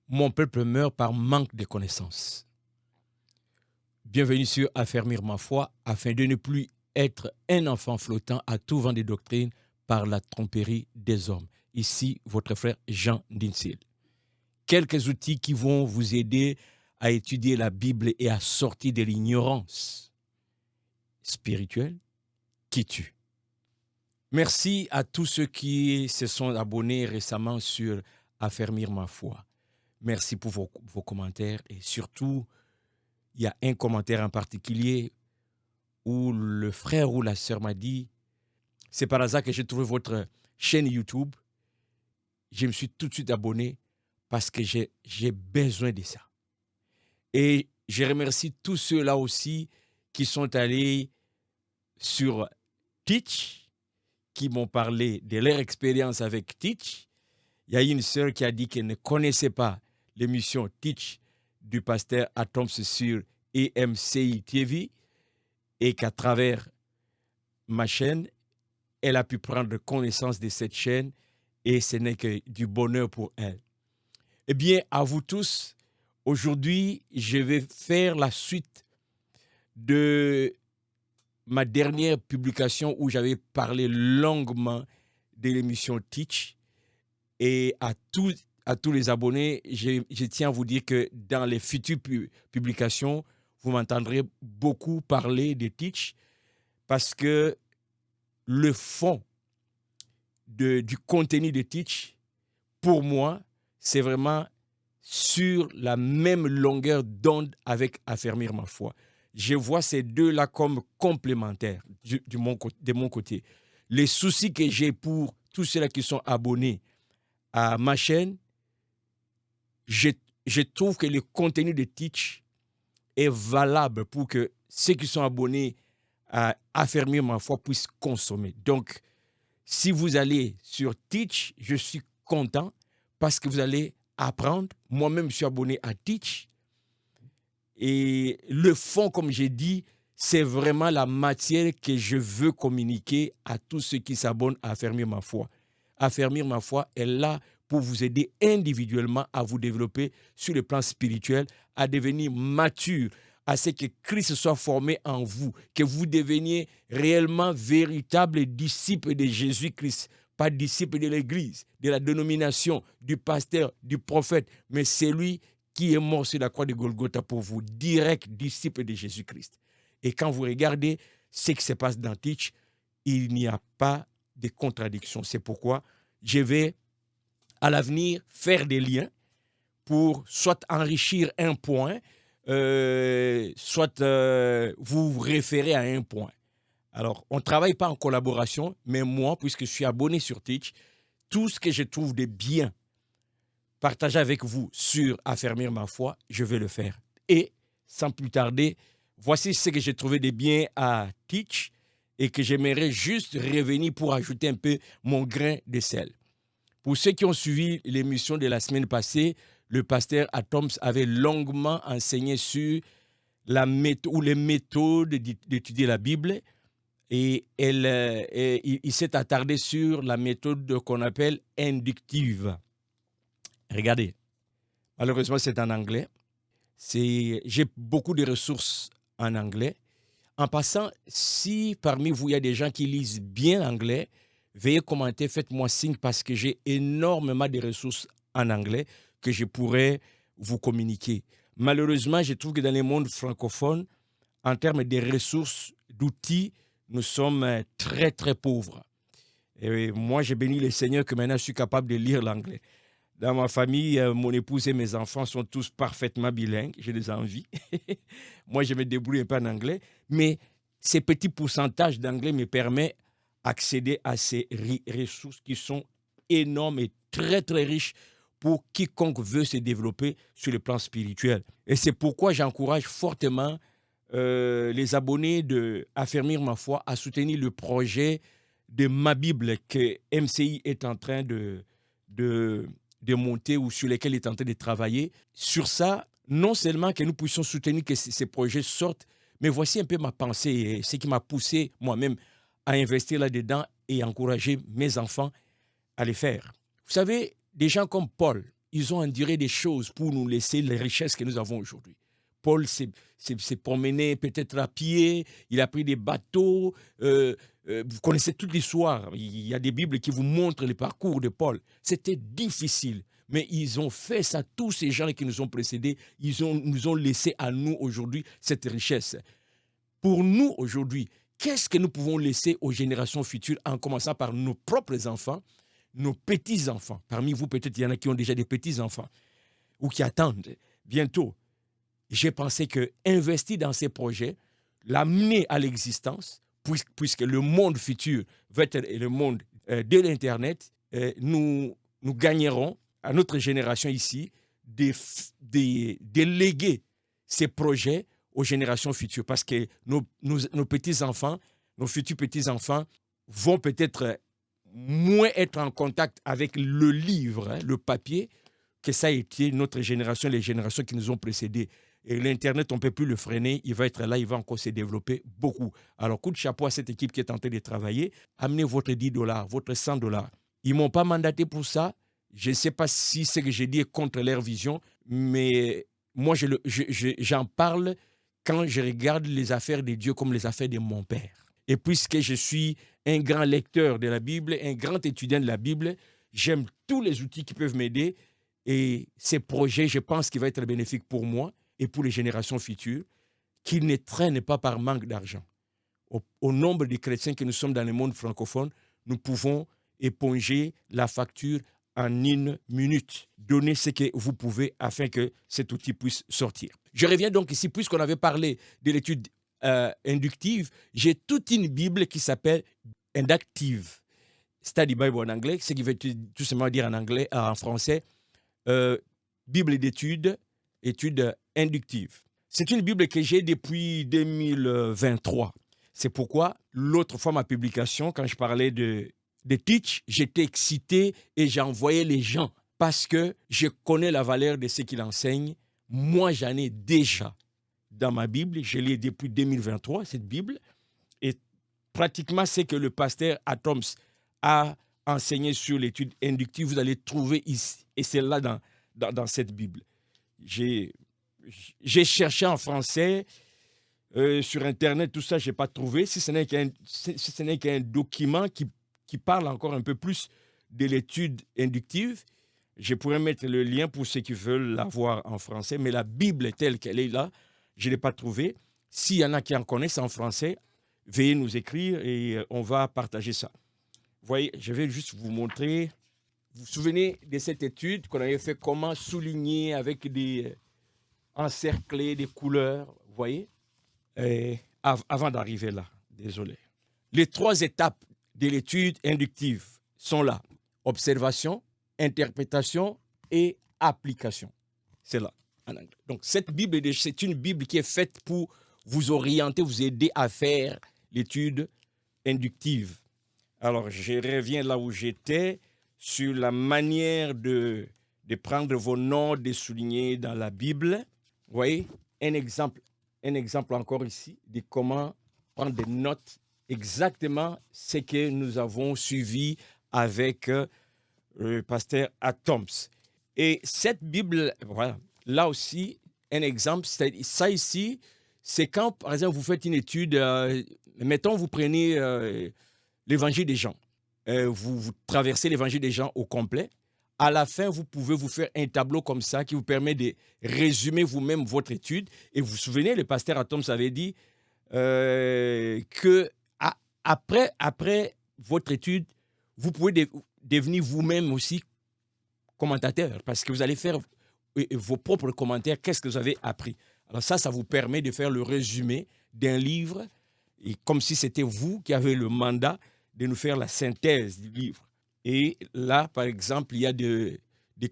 Mon peuple meurt par manque de connaissances. Bienvenue sur Affermir ma foi, afin de ne plus être un enfant flottant à tout vent de doctrine par la tromperie des hommes. Ici, votre frère Jean Dinsil. Quelques outils qui vont vous aider à étudier la Bible et à sortir de l'ignorance spirituelle qui tue. Merci à tous ceux qui se sont abonnés récemment sur Affermir ma foi. Merci pour vos commentaires et surtout, il y a un commentaire en particulier où le frère ou la sœur m'a dit « C'est par hasard que j'ai trouvé votre chaîne YouTube. Je me suis tout de suite abonné parce que j'ai besoin de ça. » Et je remercie tous ceux-là aussi qui sont allés sur Teach, qui m'ont parlé de leur expérience avec Teach. Il y a une sœur qui a dit qu'elle ne connaissait pas l'émission Teach du pasteur Atoms sur EMCI TV et qu'à travers ma chaîne, elle a pu prendre connaissance de cette chaîne et ce n'est que du bonheur pour elle. Eh bien, à vous tous, aujourd'hui, je vais faire la suite de ma dernière publication où j'avais parlé longuement de l'émission Teach. Et à tous les abonnés, je tiens à vous dire que dans les futures publications, vous m'entendrez beaucoup parler de Teach parce que le fond du contenu de Teach, pour moi, c'est vraiment sur la même longueur d'onde avec Affermir ma foi. Je vois ces deux-là comme complémentaires de mon côté. Les soucis que j'ai pour tous ceux-là qui sont abonnés à ma chaîne, je trouve que le contenu de Teach est valable pour que ceux qui sont abonnés à Affermir ma foi puissent consommer. Donc, si vous allez sur Teach, je suis content parce que vous allez apprendre. Moi-même, je suis abonné à Teach. Et le fond, comme j'ai dit, c'est vraiment la matière que je veux communiquer à tous ceux qui s'abonnent à Affermir ma foi. Affermir ma foi est là pour vous aider individuellement à vous développer sur le plan spirituel, à devenir mature, à ce que Christ soit formé en vous, que vous deveniez réellement véritables disciples de Jésus-Christ, pas disciples de l'Église, de la dénomination, du pasteur, du prophète, mais celui qui est mort sur la croix de Golgotha pour vous, direct disciple de Jésus-Christ. Et quand vous regardez ce qui se passe dans Teach, il n'y a pas de contradiction. C'est pourquoi je vais à l'avenir faire des liens pour soit enrichir un point, soit vous référer à un point. Alors, on ne travaille pas en collaboration, mais moi, puisque je suis abonné sur Teach, tout ce que je trouve de bien partager avec vous sur Affermir ma foi, je vais le faire. Et sans plus tarder, voici ce que j'ai trouvé de bien à Teach et que j'aimerais juste revenir pour ajouter un peu mon grain de sel. Pour ceux qui ont suivi l'émission de la semaine passée, le pasteur Atoms avait longuement enseigné sur les méthodes d'étudier la Bible et il s'est attardé sur la méthode qu'on appelle inductive. Regardez, malheureusement c'est en anglais. J'ai beaucoup de ressources en anglais. En passant, si parmi vous il y a des gens qui lisent bien l'anglais, veuillez commenter, faites-moi signe parce que j'ai énormément de ressources en anglais que je pourrais vous communiquer. Malheureusement, je trouve que dans les mondes francophones, en termes de ressources, d'outils, nous sommes très, très pauvres. Et moi, j'ai béni le Seigneur que maintenant je suis capable de lire l'anglais. Dans ma famille, mon épouse et mes enfants sont tous parfaitement bilingues. Je les envie. Moi, je me débrouille un peu en anglais. Mais ces petits pourcentages d'anglais me permettent d'accéder à ces ressources qui sont énormes et très, très riches pour quiconque veut se développer sur le plan spirituel. Et c'est pourquoi j'encourage fortement les abonnés de Affermir ma foi à soutenir le projet de ma Bible que MCI est en train de monter ou sur lesquels il est en train de travailler. Sur ça, non seulement que nous puissions soutenir que ces projets sortent, mais voici un peu ma pensée et ce qui m'a poussé moi-même à investir là-dedans et encourager mes enfants à les faire. Vous savez, des gens comme Paul, ils ont enduré des choses pour nous laisser les richesses que nous avons aujourd'hui. Paul s'est promené peut-être à pied, il a pris des bateaux. Vous connaissez toute l'histoire. Il y a des Bibles qui vous montrent le parcours de Paul. C'était difficile, mais ils ont fait ça. Tous ces gens qui nous ont précédés, nous ont laissé à nous aujourd'hui cette richesse. Pour nous aujourd'hui, qu'est-ce que nous pouvons laisser aux générations futures, en commençant par nos propres enfants, nos petits-enfants? Parmi vous, peut-être, il y en a qui ont déjà des petits-enfants ou qui attendent bientôt. J'ai pensé qu'investir dans ces projets, l'amener à l'existence, puisque le monde futur va être le monde de l'Internet, nous gagnerons à notre génération ici de léguer ces projets aux générations futures. Parce que nos petits-enfants, nos futurs petits-enfants vont peut-être moins être en contact avec le livre, le papier, que ça a été notre génération, les générations qui nous ont précédés. Et l'Internet, on ne peut plus le freiner. Il va être là, il va encore se développer beaucoup. Alors, coup de chapeau à cette équipe qui est en train de travailler. Amenez votre $10, votre $100. Ils ne m'ont pas mandaté pour ça. Je ne sais pas si ce que j'ai dit est contre leur vision, mais moi, j'en parle quand je regarde les affaires de Dieu comme les affaires de mon Père. Et puisque je suis un grand lecteur de la Bible, un grand étudiant de la Bible, j'aime tous les outils qui peuvent m'aider. Et ces projets, je pense qu'ils vont être bénéfiques pour moi et pour les générations futures, qu'ils ne traînent pas par manque d'argent. Au nombre de chrétiens que nous sommes dans le monde francophone, nous pouvons éponger la facture en 1 minute. Donnez ce que vous pouvez afin que cet outil puisse sortir. Je reviens donc ici, puisqu'on avait parlé de l'étude inductive, j'ai toute une Bible qui s'appelle Inductive Study Bible en anglais, ce qui veut tout simplement dire en français, Bible d'études, études inductives. C'est une Bible que j'ai depuis 2023. C'est pourquoi l'autre fois, ma publication, quand je parlais de Teach, j'étais excité et j'envoyais les gens parce que je connais la valeur de ce qu'il enseigne. Moi, j'en ai déjà dans ma Bible. Je l'ai depuis 2023, cette Bible. Et pratiquement, c'est que le pasteur Atoms a enseigné sur l'étude inductive. Vous allez trouver ici, et c'est là dans cette Bible. J'ai cherché en français, sur Internet, tout ça, je n'ai pas trouvé. Si ce n'est qu'un document qui parle encore un peu plus de l'étude inductive, je pourrais mettre le lien pour ceux qui veulent la voir en français, mais la Bible telle qu'elle est là, je ne l'ai pas trouvée. S'il y en a qui en connaissent en français, veuillez nous écrire et on va partager ça. Vous voyez, je vais juste vous montrer. Vous vous souvenez de cette étude qu'on avait fait, comment souligner avec des encerclés, des couleurs, vous voyez? Avant d'arriver là, désolé. Les 3 étapes de l'étude inductive sont là. Observation, interprétation et application. C'est là, en anglais. Donc, cette Bible, c'est une Bible qui est faite pour vous orienter, vous aider à faire l'étude inductive. Alors, je reviens là où j'étais, sur la manière de prendre vos notes, de souligner dans la Bible. Vous voyez, un exemple encore ici de comment prendre des notes, exactement ce que nous avons suivi avec le pasteur Atoms. Et cette Bible, voilà, là aussi, un exemple, ça ici, c'est quand, par exemple, vous faites une étude, mettons, vous prenez l'évangile des Jean. Vous traversez l'évangile des Jean au complet. À la fin, vous pouvez vous faire un tableau comme ça qui vous permet de résumer vous-même votre étude. Et vous vous souvenez, le pasteur Atoms avait dit que après votre étude, vous pouvez devenir vous-même aussi commentateur parce que vous allez faire vos propres commentaires. Qu'est-ce que vous avez appris? Alors ça vous permet de faire le résumé d'un livre et comme si c'était vous qui avez le mandat de nous faire la synthèse du livre. Et là, par exemple, il y a des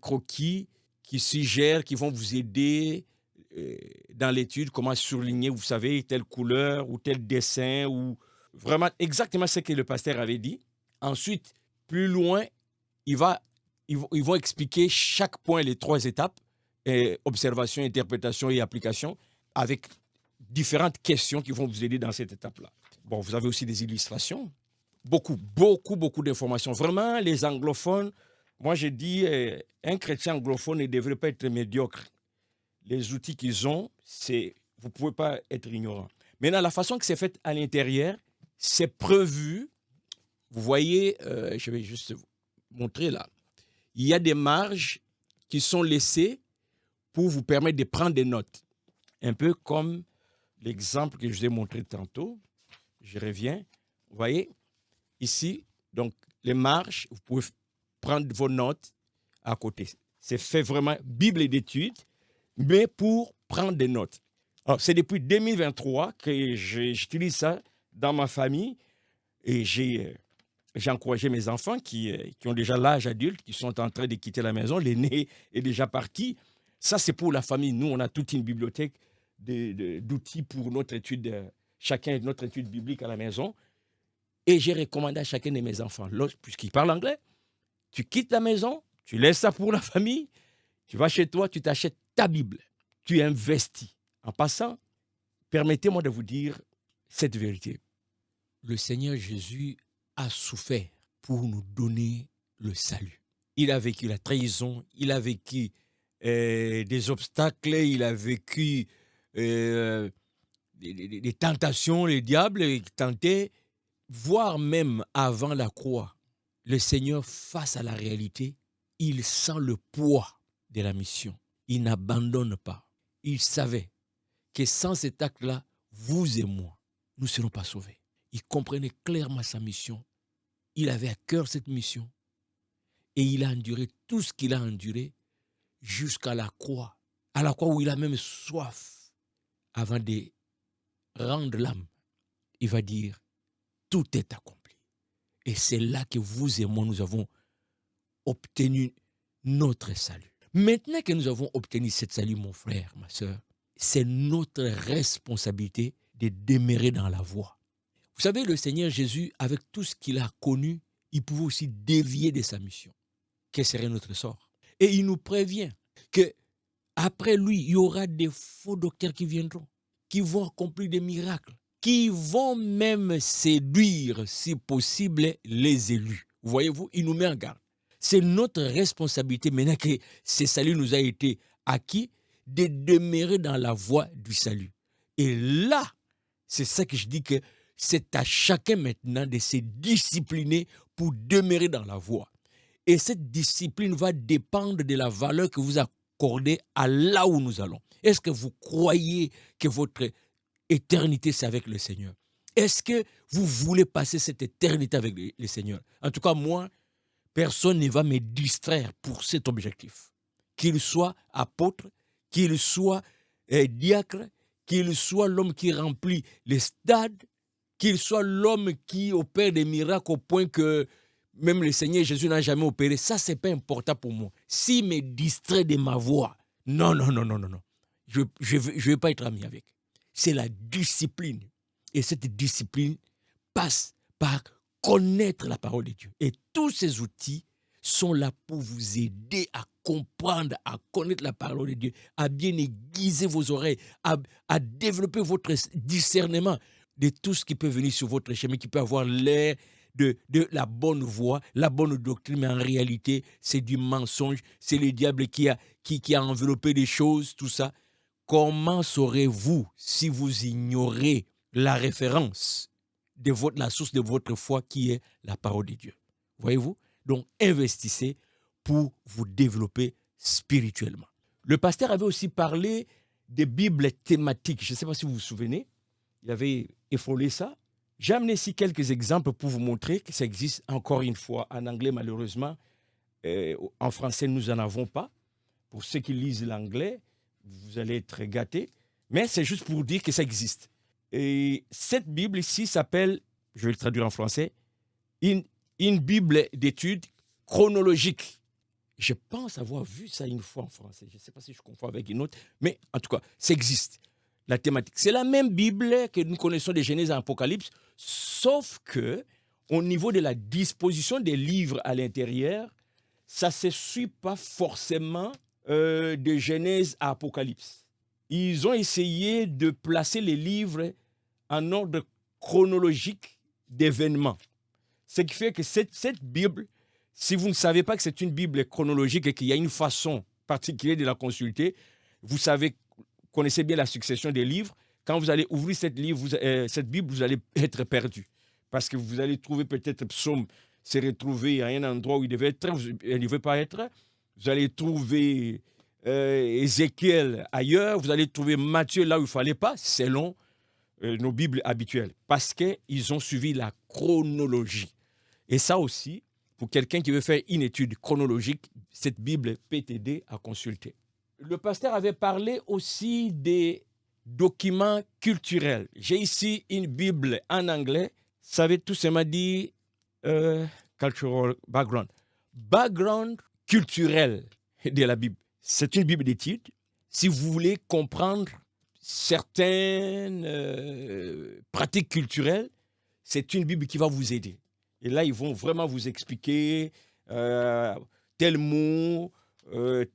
croquis qui suggèrent, qui vont vous aider dans l'étude, comment souligner, vous savez, telle couleur ou tel dessin, ou vraiment exactement ce que le pasteur avait dit. Ensuite, plus loin, ils vont expliquer chaque point, les 3 étapes, observation, interprétation et application, avec différentes questions qui vont vous aider dans cette étape-là. Bon, vous avez aussi des illustrations. Beaucoup d'informations. Vraiment, les anglophones, Moi, je dis, un chrétien anglophone ne devrait pas être médiocre. Les outils qu'ils ont, vous ne pouvez pas être ignorant. Maintenant, la façon que c'est fait à l'intérieur, c'est prévu. Vous voyez, je vais juste vous montrer là. Il y a des marges qui sont laissées pour vous permettre de prendre des notes. Un peu comme l'exemple que je vous ai montré tantôt. Je reviens. Vous voyez, ici, donc les marges, vous pouvez prendre vos notes à côté. C'est fait vraiment Bible d'études, mais pour prendre des notes. Alors, c'est depuis 2023 que j'utilise ça dans ma famille et j'ai encouragé mes enfants qui ont déjà l'âge adulte, qui sont en train de quitter la maison. L'aîné est déjà parti. Ça, c'est pour la famille. Nous, on a toute une bibliothèque d'outils pour notre étude, chacun notre étude biblique à la maison. Et j'ai recommandé à chacun de mes enfants, puisqu'ils parlent anglais, tu quittes la maison, tu laisses ça pour la famille, tu vas chez toi, tu t'achètes ta Bible, tu investis. En passant, permettez-moi de vous dire cette vérité. Le Seigneur Jésus a souffert pour nous donner le salut. Il a vécu la trahison, il a vécu des obstacles, il a vécu des tentations, les diables qui tentaient, voire même avant la croix. Le Seigneur, face à la réalité, il sent le poids de la mission. Il n'abandonne pas. Il savait que sans cet acte-là, vous et moi, nous ne serons pas sauvés. Il comprenait clairement sa mission. Il avait à cœur cette mission. Et il a enduré tout ce qu'il a enduré jusqu'à la croix. À la croix où il a même soif. Avant de rendre l'âme, il va dire, tout est accompli. Et c'est là que vous et moi, nous avons obtenu notre salut. Maintenant que nous avons obtenu ce salut, mon frère, ma soeur, c'est notre responsabilité de demeurer dans la voie. Vous savez, le Seigneur Jésus, avec tout ce qu'il a connu, il pouvait aussi dévier de sa mission. Quel serait notre sort? Et il nous prévient qu'après lui, il y aura des faux docteurs qui viendront, qui vont accomplir des miracles, qui vont même séduire, si possible, les élus. Voyez-vous, il nous met en garde. C'est notre responsabilité, maintenant que ce salut nous a été acquis, de demeurer dans la voie du salut. Et là, c'est ça que je dis que c'est à chacun maintenant de se discipliner pour demeurer dans la voie. Et cette discipline va dépendre de la valeur que vous accordez à là où nous allons. Est-ce que vous croyez que votre éternité, c'est avec le Seigneur? Est-ce que vous voulez passer cette éternité avec le Seigneur? En tout cas, moi, personne ne va me distraire pour cet objectif. Qu'il soit apôtre, qu'il soit diacre, qu'il soit l'homme qui remplit les stades, qu'il soit l'homme qui opère des miracles au point que même le Seigneur Jésus n'a jamais opéré. Ça, ce n'est pas important pour moi. S'il me distrait de ma voix, non. Je ne vais pas être ami avec. C'est la discipline. Et cette discipline passe par connaître la parole de Dieu. Et tous ces outils sont là pour vous aider à comprendre, à connaître la parole de Dieu, à bien aiguiser vos oreilles, à développer votre discernement de tout ce qui peut venir sur votre chemin, qui peut avoir l'air de la bonne voie, la bonne doctrine, mais en réalité, c'est du mensonge, c'est le diable qui a enveloppé les choses, tout ça. Comment saurez-vous si vous ignorez la référence de la source de votre foi qui est la parole de Dieu? Voyez-vous? Donc, investissez pour vous développer spirituellement. Le pasteur avait aussi parlé des Bibles thématiques. Je ne sais pas si vous vous souvenez. Il avait effleuré ça. J'ai amené ici quelques exemples pour vous montrer que ça existe encore une fois en anglais, malheureusement. En français, nous n'en avons pas. Pour ceux qui lisent l'anglais, vous allez être gâtés. Mais c'est juste pour dire que ça existe. Et cette Bible ici s'appelle, je vais le traduire en français, une Bible d'études chronologique. Je pense avoir vu ça une fois en français. Je ne sais pas si je confonds avec une autre, mais en tout cas, ça existe. La thématique. C'est la même Bible que nous connaissons de Genèse à Apocalypse, sauf que au niveau de la disposition des livres à l'intérieur, ça ne se suit pas forcément de Genèse à Apocalypse. Ils ont essayé de placer les livres en ordre chronologique d'événements. Ce qui fait que cette Bible, Si vous ne savez pas que c'est une Bible chronologique et qu'il y a une façon particulière de la consulter, vous connaissez bien la succession des livres. Quand vous allez ouvrir cette Bible, vous allez être perdu. Parce que vous allez trouver peut-être Psaume se retrouver à un endroit où il devait être, il ne devait pas être. Vous allez trouver Ézéchiel ailleurs. Vous allez trouver Matthieu là où il ne fallait pas, selon nos Bibles habituelles. Parce qu'ils ont suivi la chronologie. Et ça aussi, pour quelqu'un qui veut faire une étude chronologique, cette Bible peut t'aider à consulter. Le pasteur avait parlé aussi des documents culturels. J'ai ici une Bible en anglais. Ça veut tout simplement dire cultural background. Background culturel de la Bible. C'est une Bible d'étude. Si vous voulez comprendre certaines pratiques culturelles, c'est une Bible qui va vous aider. Et là, ils vont vraiment vous expliquer tel mot,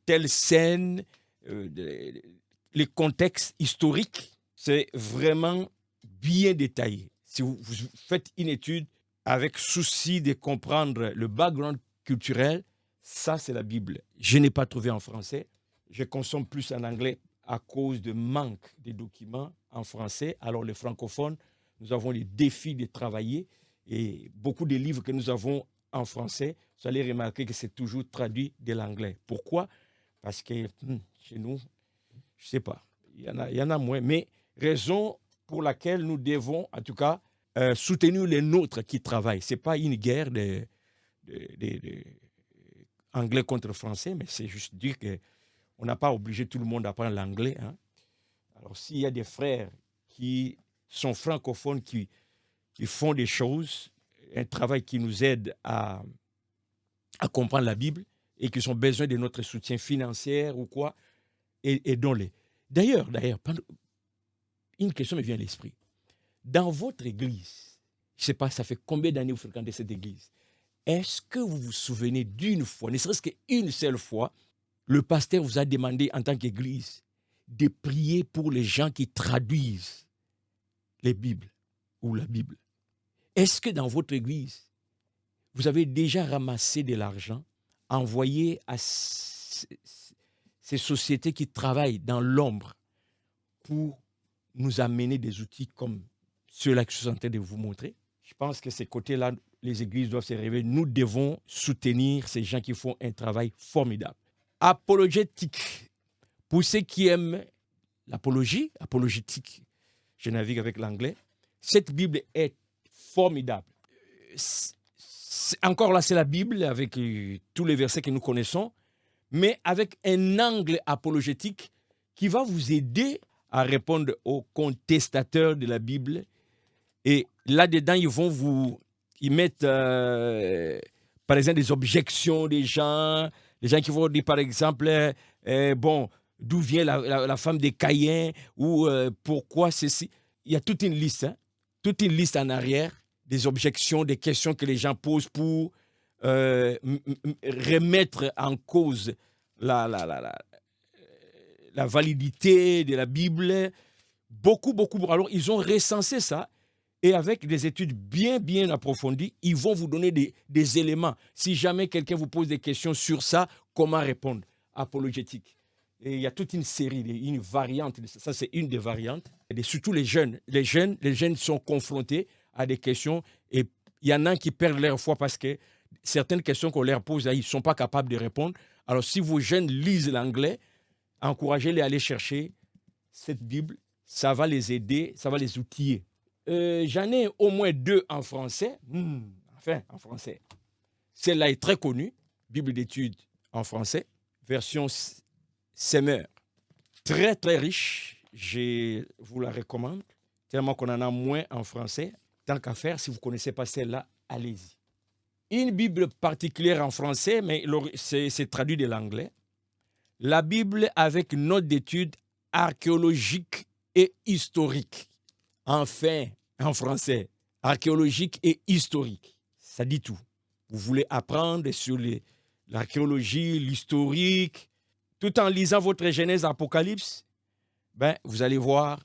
telle scène, les contextes historiques. C'est vraiment bien détaillé. Si vous faites une étude avec souci de comprendre le background culturel, ça, c'est la Bible. Je n'ai pas trouvé en français. Je consomme plus en anglais à cause de manque de documents en français. Alors, les francophones, nous avons le défi de travailler. Et beaucoup de livres que nous avons en français, vous allez remarquer que c'est toujours traduit de l'anglais. Pourquoi? Parce que chez nous, je ne sais pas, il y en a moins. Mais raison pour laquelle nous devons, en tout cas, soutenir les nôtres qui travaillent. Ce n'est pas une guerre de anglais contre français, mais c'est juste dire qu'on n'a pas obligé tout le monde à apprendre l'anglais. Hein. Alors, s'il y a des frères qui sont francophones, qui font des choses, un travail qui nous aide à comprendre la Bible et qui ont besoin de notre soutien financier ou quoi, aidons-les. D'ailleurs, une question me vient à l'esprit. Dans votre église, je ne sais pas, ça fait combien d'années vous fréquentez cette église? Est-ce que vous vous souvenez d'une fois, ne serait-ce qu'une seule fois, le pasteur vous a demandé en tant qu'église de prier pour les gens qui traduisent les Bibles ou la Bible? Est-ce que dans votre église, vous avez déjà ramassé de l'argent, envoyé à ces sociétés qui travaillent dans l'ombre pour nous amener des outils comme ceux-là que je suis en train de vous montrer? Je pense que ces côtés-là, les églises doivent se réveiller. Nous devons soutenir ces gens qui font un travail formidable. Apologétique. Pour ceux qui aiment apologétique, je navigue avec l'anglais, cette Bible est formidable. Encore là, c'est la Bible avec tous les versets que nous connaissons, mais avec un angle apologétique qui va vous aider à répondre aux contestateurs de la Bible. Et là-dedans, ils mettent, par exemple, des objections des gens qui vont dire, par exemple, d'où vient la femme des Caïens, ou pourquoi ceci. Il y a toute une liste en arrière, des objections, des questions que les gens posent pour remettre en cause la validité de la Bible. Beaucoup. Alors, ils ont recensé ça et avec des études bien approfondies, ils vont vous donner des éléments. Si jamais quelqu'un vous pose des questions sur ça, comment répondre? Apologétique. Et il y a toute une série, une variante. Ça, c'est une des variantes. Et surtout les jeunes. Les jeunes sont confrontés à des questions et il y en a qui perdent leur foi parce que certaines questions qu'on leur pose, ils ne sont pas capables de répondre. Alors, si vos jeunes lisent l'anglais, encouragez-les à aller chercher cette Bible. Ça va les aider, ça va les outiller. J'en ai au moins 2 en français. En français. Celle-là est très connue. Bible d'études en français. Version Semeur. Très riche. Je vous la recommande. Tellement qu'on en a moins en français. Tant qu'à faire, si vous ne connaissez pas celle-là, allez-y. Une Bible particulière en français, mais c'est traduit de l'anglais. La Bible avec note d'études archéologiques et historiques. Enfin, en français, archéologique et historique. Ça dit tout. Vous voulez apprendre sur l'archéologie, l'historique, tout en lisant votre Genèse Apocalypse, vous allez voir,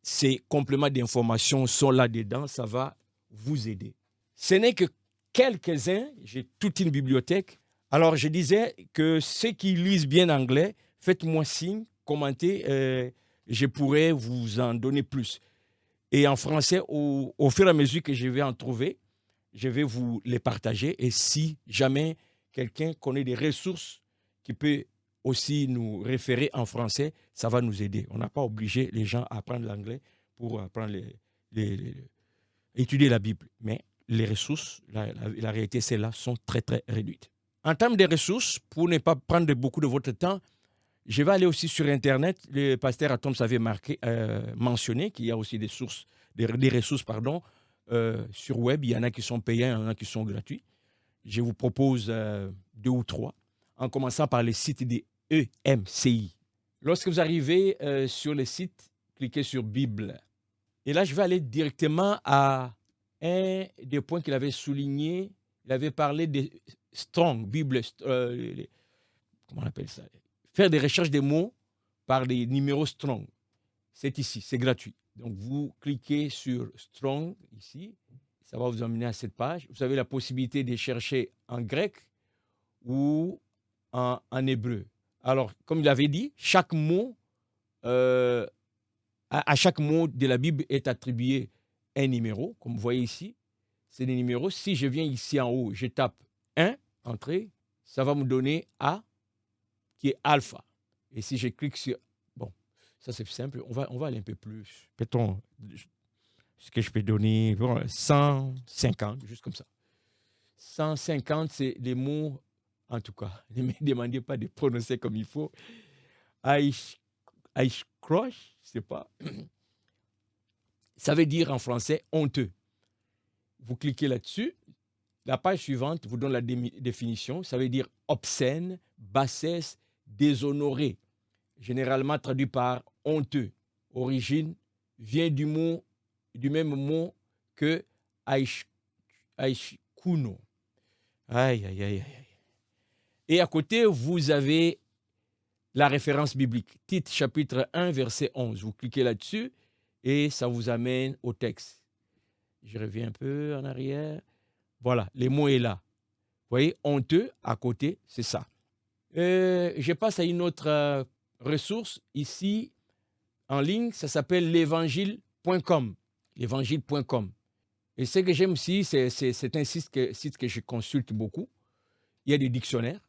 ces compléments d'information sont là-dedans, ça va vous aider. Ce n'est que quelques-uns, j'ai toute une bibliothèque. Alors, je disais que ceux qui lisent bien anglais, faites-moi signe, commentez, je pourrais vous en donner plus. Et en français, au fur et à mesure que je vais en trouver, je vais vous les partager. Et si jamais quelqu'un connaît des ressources qui peut aussi nous référer en français, ça va nous aider. On n'a pas obligé les gens à apprendre l'anglais pour apprendre étudier la Bible. Mais les ressources, la réalité, celles-là, sont très, très réduites. En termes de ressources, pour ne pas prendre beaucoup de votre temps, je vais aller aussi sur Internet. Le pasteur Atoms avait mentionné qu'il y a aussi des ressources sur web. Il y en a qui sont payants, il y en a qui sont gratuits. Je vous propose 2 ou 3, en commençant par les sites des EMCI. Lorsque vous arrivez sur le site, cliquez sur Bible. Et là, je vais aller directement à un des points qu'il avait souligné. Il avait parlé de Strong, Bible, comment on appelle ça? Faire des recherches des mots par les numéros Strong. C'est ici, c'est gratuit. Donc, vous cliquez sur Strong, ici. Ça va vous emmener à cette page. Vous avez la possibilité de chercher en grec ou en hébreu. Alors, comme il avait dit, chaque mot, à chaque mot de la Bible est attribué un numéro. Comme vous voyez ici, c'est des numéros. Si je viens ici en haut, je tape 1, entrée, ça va me donner A, qui est alpha. Et si je clique sur... Bon, ça c'est simple. On va aller un peu plus. Peut-on... Ce que je peux donner, bon, 150, juste comme ça. 150, c'est les mots, en tout cas, ne me demandez pas de prononcer comme il faut. Aishkrosh, je ne sais pas. Ça veut dire en français honteux. Vous cliquez là-dessus. La page suivante vous donne la définition. Ça veut dire obscène, bassesse, déshonoré. Généralement traduit par honteux. Origine vient du même mot que Aishkuno. Aïe, aïe, aïe, aïe. Et à côté, vous avez la référence biblique. Tite chapitre 1, verset 11. Vous cliquez là-dessus et ça vous amène au texte. Je reviens un peu en arrière. Voilà, les mots est là. Vous voyez, honteux, à côté, c'est ça. Je passe à une autre ressource ici, en ligne. Ça s'appelle l'évangile.com. L'évangile.com. Et ce que j'aime aussi, c'est un site que je consulte beaucoup. Il y a des dictionnaires.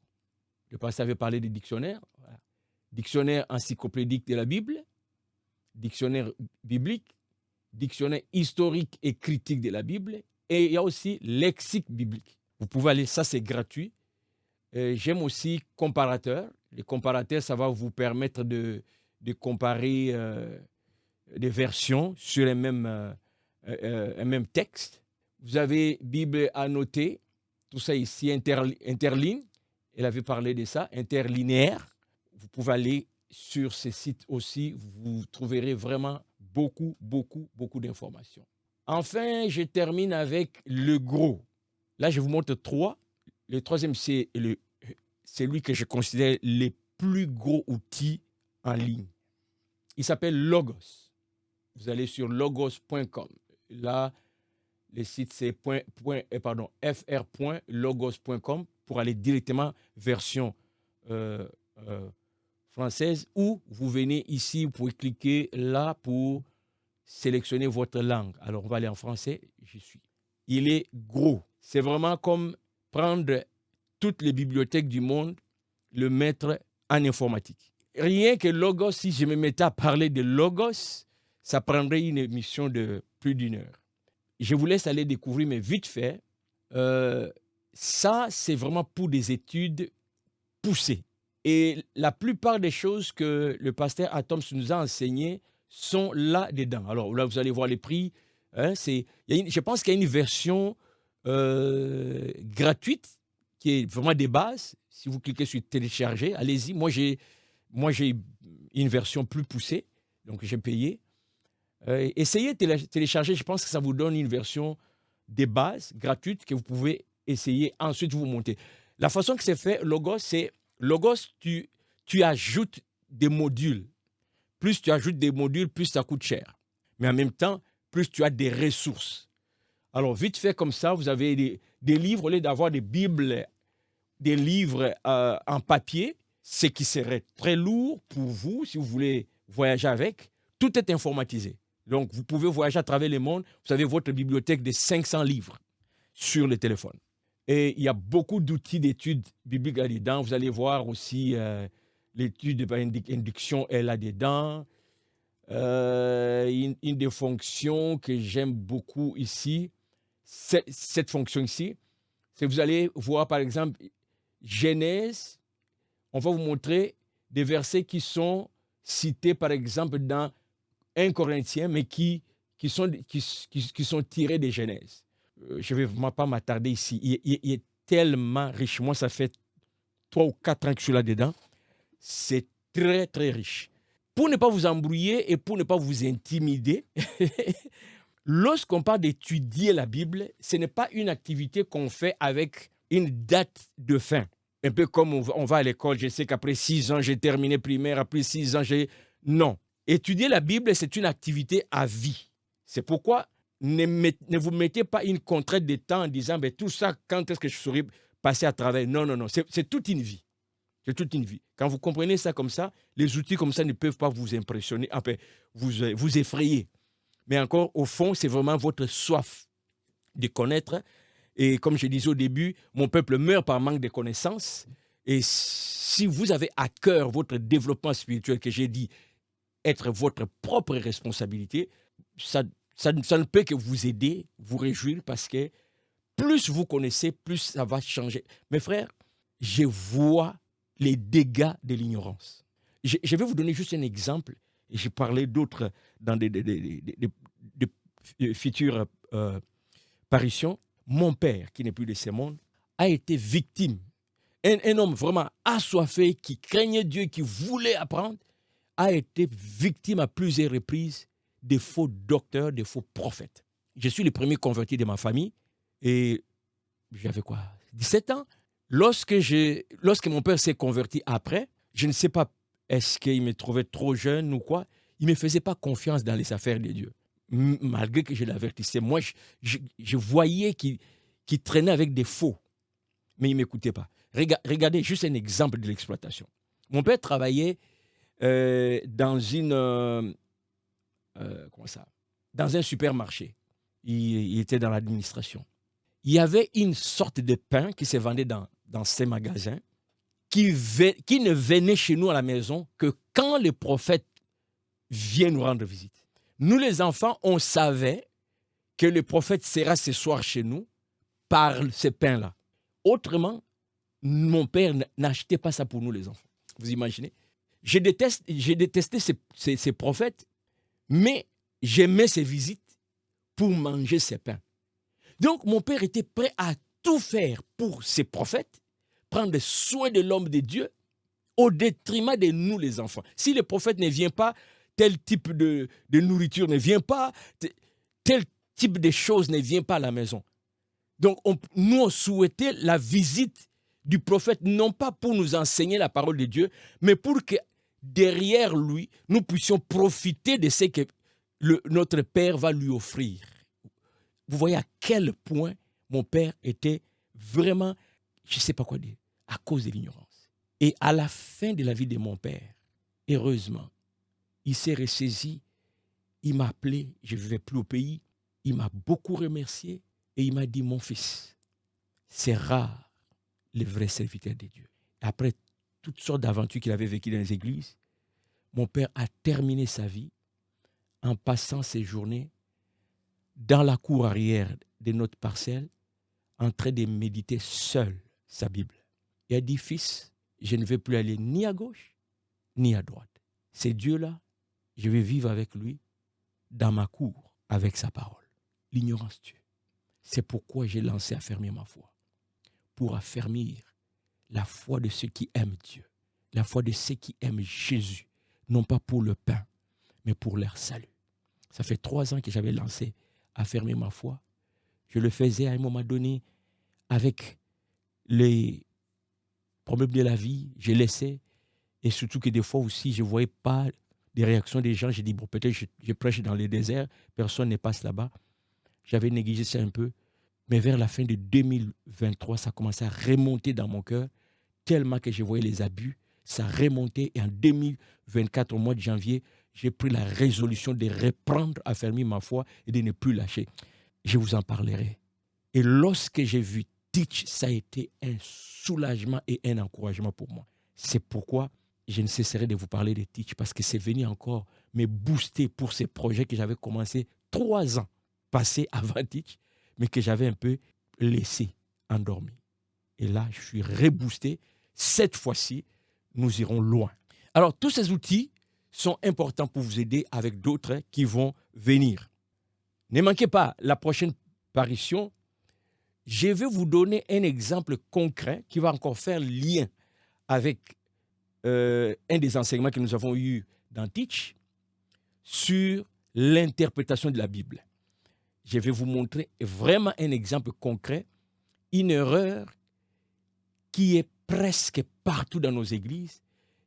Le pasteur avait parlé des dictionnaires. Voilà. Dictionnaire encyclopédique de la Bible, dictionnaire biblique, dictionnaire historique et critique de la Bible, et il y a aussi lexique biblique. Vous pouvez aller, ça c'est gratuit. J'aime aussi comparateur. Les comparateurs, ça va vous permettre de comparer des versions sur un même texte. Vous avez Bible annotée, tout ça ici, interligne. Elle avait parlé de ça, interlinéaire. Vous pouvez aller sur ces sites aussi, vous trouverez vraiment beaucoup d'informations. Enfin, je termine avec le gros. Là, je vous montre 3. Le troisième, c'est celui que je considère le plus gros outil en ligne. Il s'appelle Logos. Vous allez sur logos.com. Là, le site c'est fr.logos.com pour aller directement version française, ou vous venez ici, vous pouvez cliquer là pour sélectionner votre langue. Alors, on va aller en français. J'y suis. Il est gros. C'est vraiment comme prendre toutes les bibliothèques du monde, le mettre en informatique. Rien que Logos, si je me mettais à parler de Logos, ça prendrait une émission de plus d'1 heure. Je vous laisse aller découvrir, mais vite fait, ça, c'est vraiment pour des études poussées. Et la plupart des choses que le pasteur Atoms nous a enseignées sont là-dedans. Alors là, vous allez voir les prix. Hein, je pense qu'il y a une version gratuite qui est vraiment des bases. Si vous cliquez sur télécharger, allez-y. Moi, j'ai une version plus poussée, donc j'ai payé. Essayez de télécharger, je pense que ça vous donne une version des bases gratuite que vous pouvez essayer, ensuite vous montez. La façon que c'est fait, Logos, tu ajoutes des modules. Plus tu ajoutes des modules, plus ça coûte cher. Mais en même temps, plus tu as des ressources. Alors, vite fait comme ça, vous avez des livres, au lieu d'avoir des Bibles, des livres en papier, ce qui serait très lourd pour vous si vous voulez voyager avec. Tout est informatisé. Donc, vous pouvez voyager à travers le monde. Vous avez votre bibliothèque de 500 livres sur le téléphone. Et il y a beaucoup d'outils d'études bibliques là-dedans. Vous allez voir aussi l'étude d'induction est là-dedans. Une des fonctions que j'aime beaucoup ici, cette fonction ici, c'est que vous allez voir, par exemple, Genèse, on va vous montrer des versets qui sont cités, par exemple, dans 1 Corinthiens, mais qui sont tirés des Genèse. Je ne vais vraiment pas m'attarder ici. Il est tellement riche. Moi, ça fait 3 ou 4 ans que je suis là-dedans. C'est très, très riche. Pour ne pas vous embrouiller et pour ne pas vous intimider, lorsqu'on parle d'étudier la Bible, ce n'est pas une activité qu'on fait avec une date de fin. Un peu comme on va à l'école, je sais qu'après 6 ans, j'ai terminé primaire, après 6 ans, j'ai... Non. Étudier la Bible, c'est une activité à vie. C'est pourquoi ne vous mettez pas une contrainte de temps en disant « tout ça, quand est-ce que je serai passé à travers ?» Non, non, non, c'est toute une vie. C'est toute une vie. Quand vous comprenez ça comme ça, les outils comme ça ne peuvent pas vous impressionner, enfin, vous effrayer. Mais encore, au fond, c'est vraiment votre soif de connaître. Et comme je disais au début, mon peuple meurt par manque de connaissances. Et si vous avez à cœur votre développement spirituel, que j'ai dit être votre propre responsabilité, ça ne peut que vous aider, vous réjouir, parce que plus vous connaissez, plus ça va changer. Mes frères, je vois les dégâts de l'ignorance. Je vais vous donner juste un exemple, et j'ai parlé d'autres dans des futures parutions. Mon père, qui n'est plus de ce monde, a été victime. Un homme vraiment assoiffé, qui craignait Dieu, qui voulait apprendre, a été victime à plusieurs reprises des faux docteurs, des faux prophètes. Je suis le premier converti de ma famille, et j'avais quoi, 17 ans. Lorsque mon père s'est converti après, je ne sais pas, est-ce qu'il me trouvait trop jeune ou quoi, il ne me faisait pas confiance dans les affaires de Dieu. Malgré que je l'avertissais, moi, je voyais qu'il traînait avec des faux, mais il ne m'écoutait pas. Regardez juste un exemple de l'exploitation. Mon père travaillait dans un supermarché. Il était dans l'administration. Il y avait une sorte de pain qui se vendait dans ces magasins qui ne venait chez nous à la maison que quand le prophète vient nous rendre visite. Nous, les enfants, on savait que le prophète sera ce soir chez nous par ce pain-là. Autrement, mon père n'achetait pas ça pour nous, les enfants. Vous imaginez? J'ai détesté ces prophètes, mais j'aimais ces visites pour manger ces pains. Donc, mon père était prêt à tout faire pour ces prophètes, prendre soin de l'homme de Dieu, au détriment de nous, les enfants. Si le prophète ne vient pas, tel type de nourriture ne vient pas, tel type de choses ne vient pas à la maison. Donc, nous, on souhaitait la visite du prophète, non pas pour nous enseigner la parole de Dieu, mais pour que derrière lui, nous puissions profiter de ce que notre Père va lui offrir. Vous voyez à quel point mon père était vraiment, je ne sais pas quoi dire, à cause de l'ignorance. Et à la fin de la vie de mon père, heureusement, il s'est ressaisi, il m'a appelé, je ne vivais plus au pays, il m'a beaucoup remercié et il m'a dit, mon fils, c'est rare les vrais serviteurs de Dieu. Après toutes sortes d'aventures qu'il avait vécues dans les églises, mon père a terminé sa vie en passant ses journées dans la cour arrière de notre parcelle, en train de méditer seul sa Bible. Il a dit, fils, je ne vais plus aller ni à gauche, ni à droite. C'est Dieu-là, je vais vivre avec lui dans ma cour, avec sa parole. L'ignorance tue. C'est pourquoi j'ai lancé Affermir ma foi. Pour affermir la foi de ceux qui aiment Dieu, la foi de ceux qui aiment Jésus, non pas pour le pain, mais pour leur salut. Ça fait 3 ans que j'avais lancé Affermir ma foi. Je le faisais à un moment donné avec les problèmes de la vie, je laissais. Et surtout que des fois aussi, je ne voyais pas des réactions des gens. J'ai dit, bon, peut-être je prêche dans le désert, personne ne passe là-bas. J'avais négligé ça un peu. Mais vers la fin de 2023, ça commençait à remonter dans mon cœur, tellement que je voyais les abus. Ça remontait et en 2024, au mois de janvier, j'ai pris la résolution de reprendre, affermir ma foi et de ne plus lâcher. Je vous en parlerai. Et lorsque j'ai vu Teach, ça a été un soulagement et un encouragement pour moi. C'est pourquoi je ne cesserai de vous parler de Teach, parce que c'est venu encore me booster pour ces projets que j'avais commencé 3 ans passés avant Teach, mais que j'avais un peu laissé endormi. Et là, je suis reboosté. Cette fois-ci, nous irons loin. Alors, tous ces outils sont importants pour vous aider avec d'autres qui vont venir. Ne manquez pas la prochaine parution. Je vais vous donner un exemple concret qui va encore faire lien avec un des enseignements que nous avons eu dans Teach sur l'interprétation de la Bible. Je vais vous montrer vraiment un exemple concret, une erreur qui est presque partout dans nos églises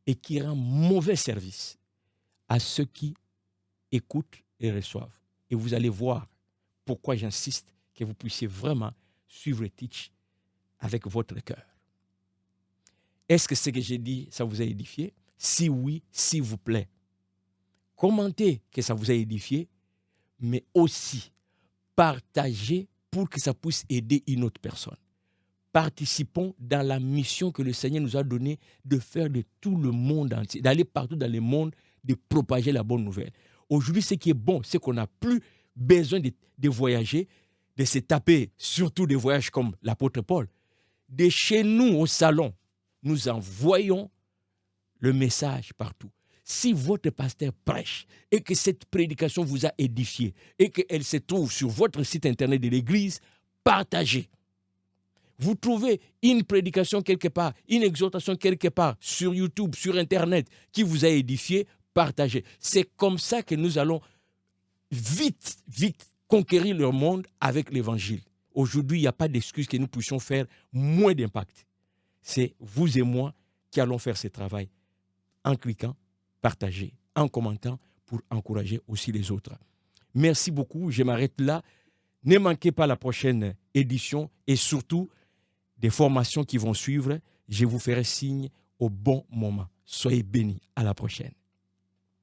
et qui rend mauvais service à ceux qui écoutent et reçoivent. Et vous allez voir pourquoi j'insiste que vous puissiez vraiment suivre Teach avec votre cœur. Est-ce que ce que j'ai dit, ça vous a édifié? Si oui, s'il vous plaît, commentez que ça vous a édifié, mais aussi partagez pour que ça puisse aider une autre personne. Participons dans la mission que le Seigneur nous a donnée de faire de tout le monde entier, d'aller partout dans le monde, de propager la bonne nouvelle. Aujourd'hui, ce qui est bon, c'est qu'on n'a plus besoin de voyager, de se taper surtout des voyages comme l'apôtre Paul. De chez nous au salon, nous envoyons le message partout. Si votre pasteur prêche et que cette prédication vous a édifié et qu'elle se trouve sur votre site internet de l'église, partagez. Vous trouvez une prédication quelque part, une exhortation quelque part sur YouTube, sur internet qui vous a édifié, partagez. C'est comme ça que nous allons vite conquérir le monde avec l'évangile. Aujourd'hui, il n'y a pas d'excuse que nous puissions faire moins d'impact. C'est vous et moi qui allons faire ce travail en cliquant, partager, en commentant pour encourager aussi les autres. Merci beaucoup, je m'arrête là. Ne manquez pas la prochaine édition et surtout des formations qui vont suivre. Je vous ferai signe au bon moment. Soyez bénis. À la prochaine.